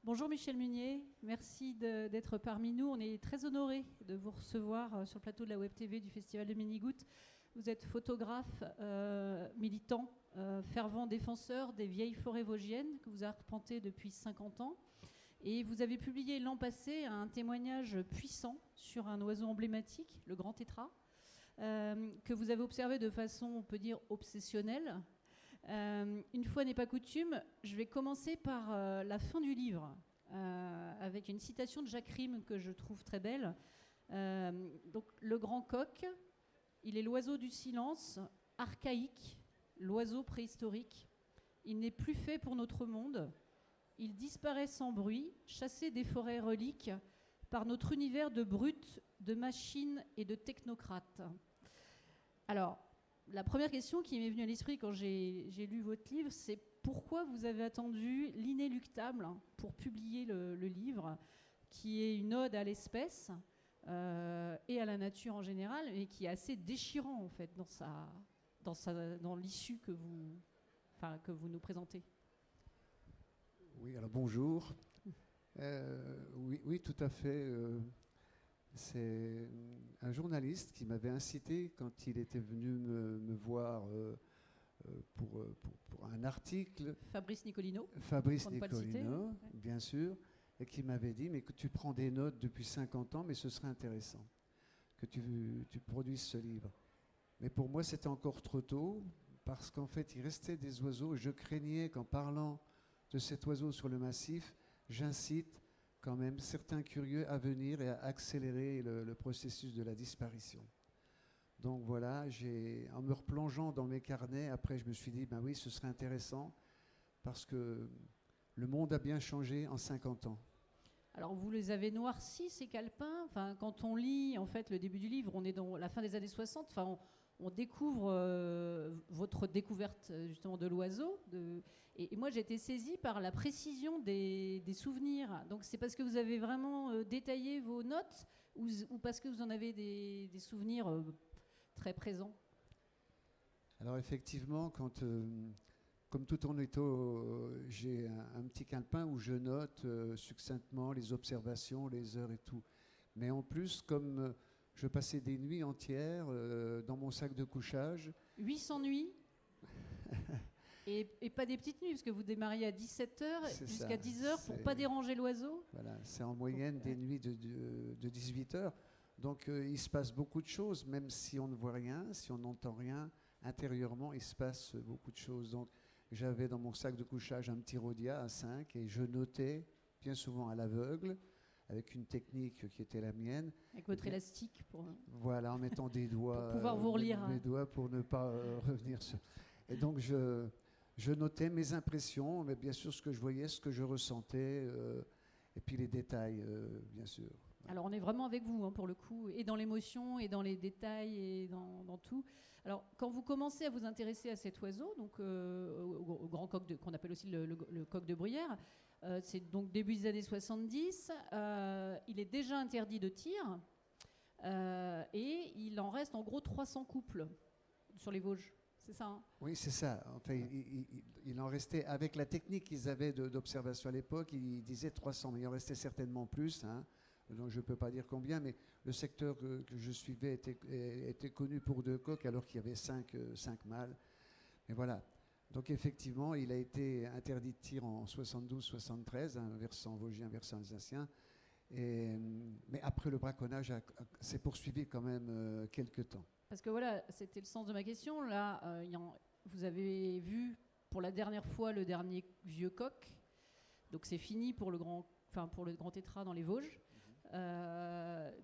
Bonjour Michel Munier, merci d'être parmi nous. On est très honorés de vous recevoir sur le plateau de la Web TV du Festival de Minigout. Vous êtes photographe, militant, fervent défenseur des vieilles forêts vosgiennes que vous arpentez depuis 50 ans. Et vous avez publié l'an passé un témoignage puissant sur un oiseau emblématique, le grand tétras, que vous avez observé de façon, on peut dire, obsessionnelle. Une fois n'est pas coutume, je vais commencer par la fin du livre, avec une citation de Jacques Rime que je trouve très belle. Donc, le grand coq, il est l'oiseau du silence, archaïque, l'oiseau préhistorique. Il n'est plus fait pour notre monde. Il disparaît sans bruit, chassé des forêts reliques par notre univers de brutes, de machines et de technocrates. Alors, la première question qui m'est venue à l'esprit quand j'ai lu votre livre, c'est pourquoi vous avez attendu l'inéluctable pour publier le livre, qui est une ode à l'espèce et à la nature en général, mais qui est assez déchirant en fait dans l'issue que vous nous présentez. Oui, alors bonjour. Oui, tout à fait. C'est un journaliste qui m'avait incité quand il était venu me voir pour un article. Fabrice Nicolino. Fabrice Nicolino, bien sûr, et qui m'avait dit, mais que tu prends des notes depuis 50 ans, mais ce serait intéressant que tu produises ce livre. Mais pour moi, c'était encore trop tôt, parce qu'en fait, il restait des oiseaux, et je craignais qu'en parlant de cet oiseau sur le massif, j'incite quand même certains curieux à venir et à accélérer le processus de la disparition. Donc voilà, en me replongeant dans mes carnets, après je me suis dit, ben oui, ce serait intéressant, parce que le monde a bien changé en 50 ans. Alors vous les avez noircis, ces calepins. Enfin, quand on lit en fait le début du livre, on est dans la fin des années 60. Enfin, on découvre votre découverte justement de l'oiseau. Et moi, j'ai été saisie par la précision des souvenirs. Donc c'est parce que vous avez vraiment détaillé vos notes ou parce que vous en avez des souvenirs très présents? Alors effectivement, comme tout ornitho, j'ai un petit calepin où je note succinctement les observations, les heures et tout. Mais en plus, comme je passais des nuits entières dans mon sac de couchage. 800 nuits et pas des petites nuits, parce que vous démarriez à 17h jusqu'à 10h pour ne pas déranger l'oiseau. Voilà, c'est en moyenne des nuits de 18 heures. Donc il se passe beaucoup de choses, même si on ne voit rien, si on n'entend rien. Intérieurement, il se passe beaucoup de choses. Donc j'avais dans mon sac de couchage un petit Rhodia à 5 et je notais bien souvent à l'aveugle, avec une technique qui était la mienne. Avec votre élastique Voilà, en mettant des doigts. Pour pouvoir vous relire. Mes doigts pour ne pas revenir sur. Et donc je notais mes impressions, mais bien sûr ce que je voyais, ce que je ressentais, et puis les détails, bien sûr. Alors on est vraiment avec vous hein, pour le coup, et dans l'émotion, et dans les détails, et dans tout. Alors quand vous commencez à vous intéresser à cet oiseau, donc au grand coq qu'on appelle aussi le coq de bruyère, c'est donc début des années 70, il est déjà interdit de tir, et il en reste en gros 300 couples sur les Vosges. C'est ça hein? Oui, c'est ça. Enfin, il en restait, avec la technique qu'ils avaient d'observation à l'époque, ils disaient 300, mais il en restait certainement plus. Hein. Donc je ne peux pas dire combien, mais le secteur que je suivais était connu pour 2 coqs, alors qu'il y avait 5 mâles. Mais voilà. Donc effectivement, il a été interdit de tir en 72-73, un versant vosgien, un versant alsacien. Mais après, le braconnage s'est poursuivi quand même quelques temps. Parce que voilà, c'était le sens de ma question. Là, vous avez vu pour la dernière fois le dernier vieux coq. Donc c'est fini pour le grand tétras dans les Vosges.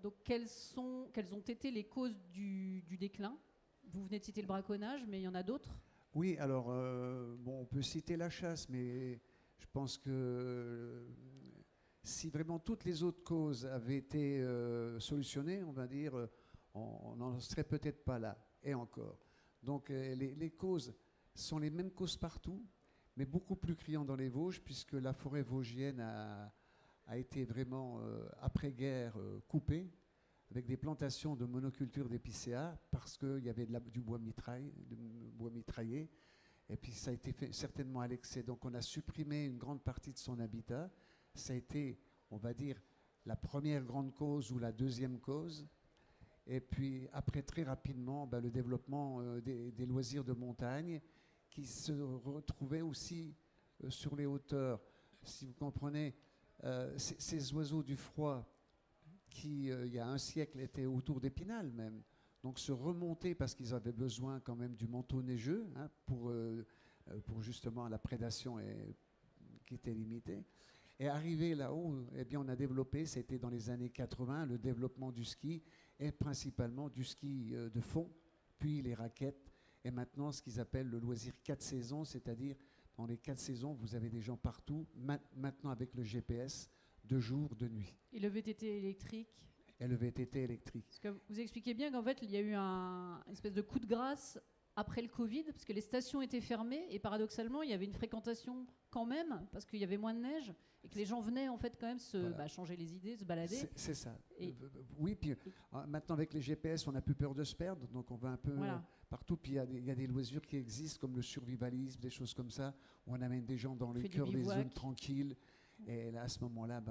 Donc quelles ont été les causes du déclin? Vous venez de citer le braconnage, mais il y en a d'autres? Oui, alors on peut citer la chasse, mais je pense que si vraiment toutes les autres causes avaient été solutionnées, on va dire, on n'en serait peut-être pas là, et encore. Donc les causes sont les mêmes causes partout, mais beaucoup plus criantes dans les Vosges, puisque la forêt vosgienne a été vraiment, après-guerre, coupée, avec des plantations de monoculture d'épicéas, parce qu'il y avait du bois mitraillé, et puis ça a été fait certainement à l'excès. Donc on a supprimé une grande partie de son habitat, ça a été, on va dire, la première grande cause ou la deuxième cause. Et puis après, très rapidement, le développement des loisirs de montagne qui se retrouvaient aussi sur les hauteurs. Si vous comprenez, ces oiseaux du froid qui, il y a un siècle, étaient autour d'Épinal même, donc se remonter parce qu'ils avaient besoin quand même du manteau neigeux pour justement la prédation qui était limitée. Et arrivé là-haut, eh bien, on a développé, c'était dans les années 80, le développement du ski, et principalement du ski de fond, puis les raquettes, et maintenant ce qu'ils appellent le loisir 4 saisons, c'est-à-dire dans les 4 saisons, vous avez des gens partout, maintenant avec le GPS, de jour, de nuit. Et le VTT électrique? Et le VTT électrique. Parce que vous expliquez bien qu'en fait, il y a eu une espèce de coup de grâce après le Covid, parce que les stations étaient fermées, et paradoxalement, il y avait une fréquentation quand même, parce qu'il y avait moins de neige, et que les gens venaient en fait quand même changer les idées, se balader. C'est ça. Oui, puis maintenant avec les GPS, on n'a plus peur de se perdre, donc on va un peu partout. Puis il y a des loisirs qui existent, comme le survivalisme, des choses comme ça, où on amène des gens dans le cœur des zones tranquilles. Et là, à ce moment-là,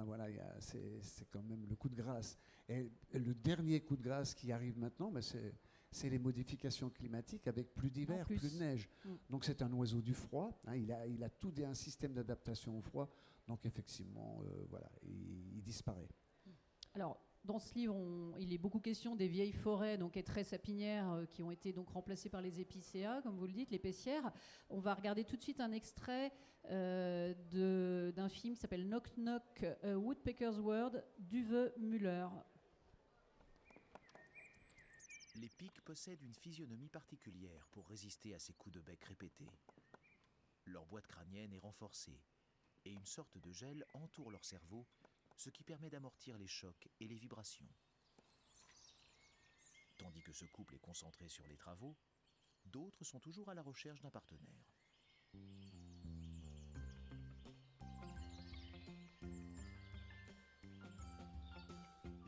c'est quand même le coup de grâce. Et le dernier coup de grâce qui arrive maintenant, c'est les modifications climatiques avec plus d'hiver, plus de neige. Donc c'est un oiseau du froid. Il a tout un système d'adaptation au froid. Donc effectivement, il disparaît. Alors, dans ce livre, il est beaucoup question des vieilles forêts, donc et très sapinières, qui ont été donc remplacées par les épicéas, comme vous le dites, l'épécière. On va regarder tout de suite un extrait d'un film qui s'appelle Knock Knock, Woodpecker's World, d'Uwe Müller. Les pics possèdent une physionomie particulière pour résister à ces coups de bec répétés. Leur boîte crânienne est renforcée et une sorte de gel entoure leur cerveau, ce qui permet d'amortir les chocs et les vibrations. Tandis que ce couple est concentré sur les travaux, d'autres sont toujours à la recherche d'un partenaire.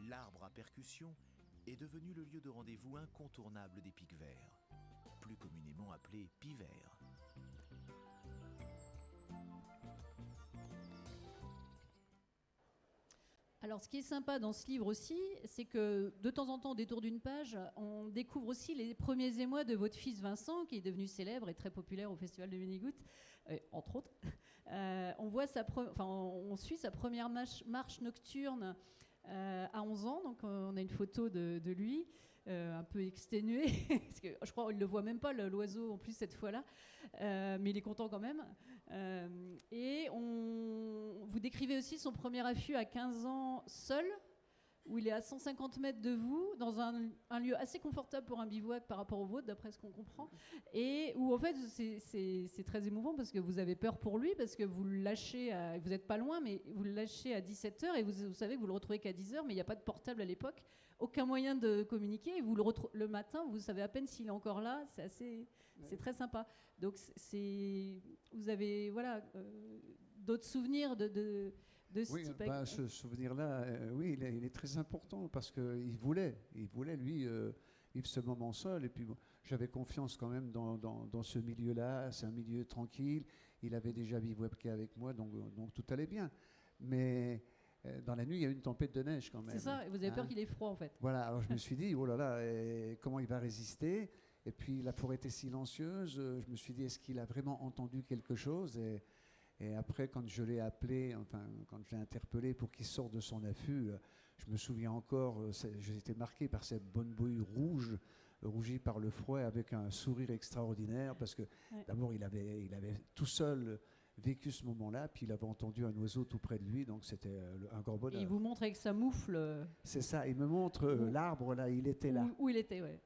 L'arbre à percussion est devenu le lieu de rendez-vous incontournable des pics verts, plus communément appelés pivers. Alors, ce qui est sympa dans ce livre aussi, c'est que de temps en temps, au détour d'une page, on découvre aussi les premiers émois de votre fils Vincent, qui est devenu célèbre et très populaire au Festival de Ménigoutte, entre autres. On suit sa première marche nocturne à 11 ans, donc on a une photo de lui, un peu exténué, parce que je crois qu'il ne le voit même pas, l'oiseau, en plus, cette fois-là, mais il est content quand même. Et vous décrivez aussi son premier affût à 15 ans seul, où il est à 150 mètres de vous, dans un lieu assez confortable pour un bivouac par rapport au vôtre, d'après ce qu'on comprend, et où en fait c'est très émouvant parce que vous avez peur pour lui, parce que vous le lâchez, vous n'êtes pas loin, mais vous le lâchez à 17h et vous savez que vous le retrouvez qu'à 10h, mais il n'y a pas de portable à l'époque, aucun moyen de communiquer, et vous le matin, vous savez à peine s'il est encore là, c'est très sympa. Donc vous avez d'autres souvenirs de ce type. Ce souvenir-là, oui, il est très important parce qu'il voulait lui vivre ce moment seul. Et puis j'avais confiance quand même dans ce milieu-là. C'est un milieu tranquille. Il avait déjà bivouaqué avec moi, donc tout allait bien. Mais dans la nuit, il y a eu une tempête de neige quand même. C'est ça, et vous avez peur qu'il ait froid en fait. Voilà, alors je me suis dit, oh là là, comment il va résister? Et puis la forêt était silencieuse. Je me suis dit, est-ce qu'il a vraiment entendu quelque chose? Et après, quand je l'ai appelé, quand je l'ai interpellé pour qu'il sorte de son affût, je me souviens encore, j'étais marqué par cette bonne bouille rougie par le froid, avec un sourire extraordinaire, parce que d'abord, il avait tout seul vécu ce moment-là, puis il avait entendu un oiseau tout près de lui, donc c'était un grand bonheur. Et il vous montre avec sa moufle. C'est ça, il me montre l'arbre, là, il était là. Où il était, ouais.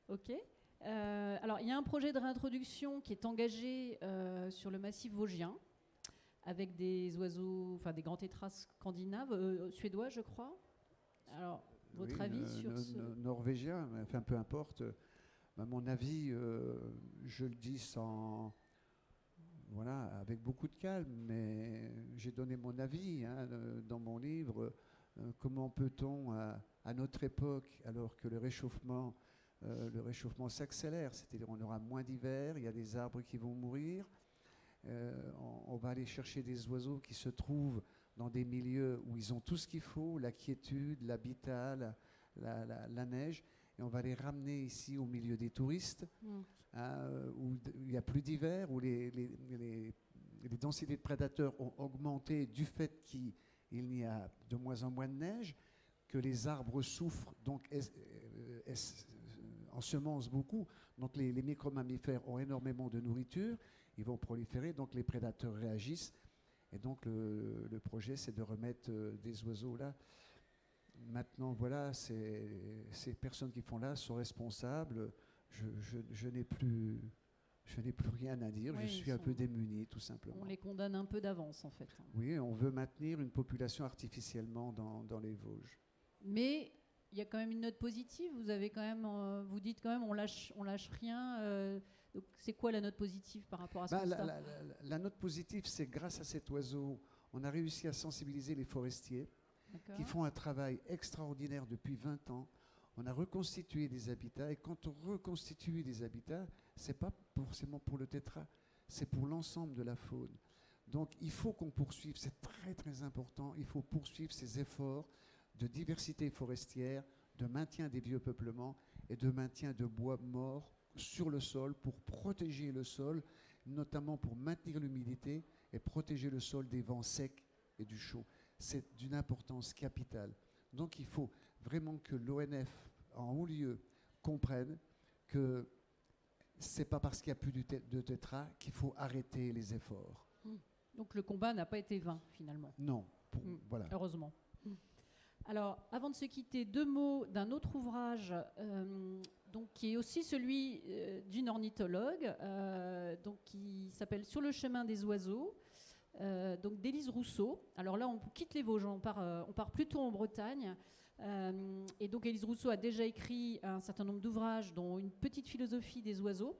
Ok. Alors, il y a un projet de réintroduction qui est engagé sur le massif vosgien, avec des oiseaux, des grands tétras scandinaves, suédois, je crois. Alors, votre avis sur ce... Norvégien, peu importe. À mon avis, je le dis avec beaucoup de calme, mais j'ai donné mon avis dans mon livre. Comment peut-on, à notre époque, alors que le réchauffement s'accélère, c'est-à-dire on aura moins d'hiver, il y a des arbres qui vont mourir, on va aller chercher des oiseaux qui se trouvent dans des milieux où ils ont tout ce qu'il faut, la quiétude, l'habitat, la neige, et on va les ramener ici au milieu des touristes, où il n'y a plus d'hiver, où les densités de prédateurs ont augmenté du fait qu'il n'y a de moins en moins de neige, que les arbres souffrent, donc ensemencent beaucoup, donc les micro-mammifères ont énormément de nourriture, ils vont proliférer, donc les prédateurs réagissent, et donc le projet c'est de remettre des oiseaux là. Maintenant voilà, ces personnes qui font là sont responsables, je n'ai plus rien à dire, Oui, je suis un peu démuni tout simplement. On les condamne un peu d'avance en fait. Oui, on veut maintenir une population artificiellement dans les Vosges. Mais il y a quand même une note positive. Vous avez quand même, vous dites quand même, on lâche rien. Donc c'est quoi la note positive par rapport à ce constat ? La note positive, c'est grâce à cet oiseau, on a réussi à sensibiliser les forestiers qui font un travail extraordinaire depuis 20 ans. On a reconstitué des habitats, et quand on reconstitue des habitats, c'est pas forcément pour le tétras, c'est pour l'ensemble de la faune. Donc il faut qu'on poursuive, c'est très très important, il faut poursuivre ces efforts de diversité forestière, de maintien des vieux peuplements et de maintien de bois morts sur le sol pour protéger le sol, notamment pour maintenir l'humidité et protéger le sol des vents secs et du chaud. C'est d'une importance capitale. Donc il faut vraiment que l'ONF, en haut lieu, comprenne que c'est pas parce qu'il n'y a plus de tétras qu'il faut arrêter les efforts. Donc le combat n'a pas été vain finalement. Non, voilà. Heureusement. Alors, avant de se quitter, 2 mots d'un autre ouvrage donc, qui est aussi celui d'une ornithologue, donc, qui s'appelle « Sur le chemin des oiseaux », donc d'Élise Rousseau. Alors là, on quitte les Vosges, on part plutôt en Bretagne. Et donc Élise Rousseau a déjà écrit un certain nombre d'ouvrages, dont une petite philosophie des oiseaux.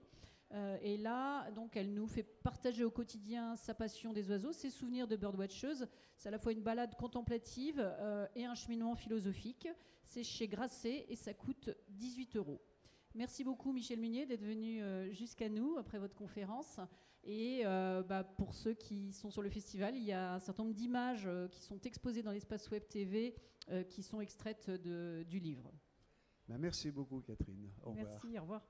Et là, donc, elle nous fait partager au quotidien sa passion des oiseaux, ses souvenirs de birdwatcheuse. C'est à la fois une balade contemplative et un cheminement philosophique. C'est chez Grasset et ça coûte 18 €. Merci beaucoup Michel Munier d'être venu jusqu'à nous après votre conférence. Et pour ceux qui sont sur le festival, il y a un certain nombre d'images qui sont exposées dans l'espace web TV qui sont extraites du livre. Merci beaucoup Catherine. Au revoir. Merci, au revoir.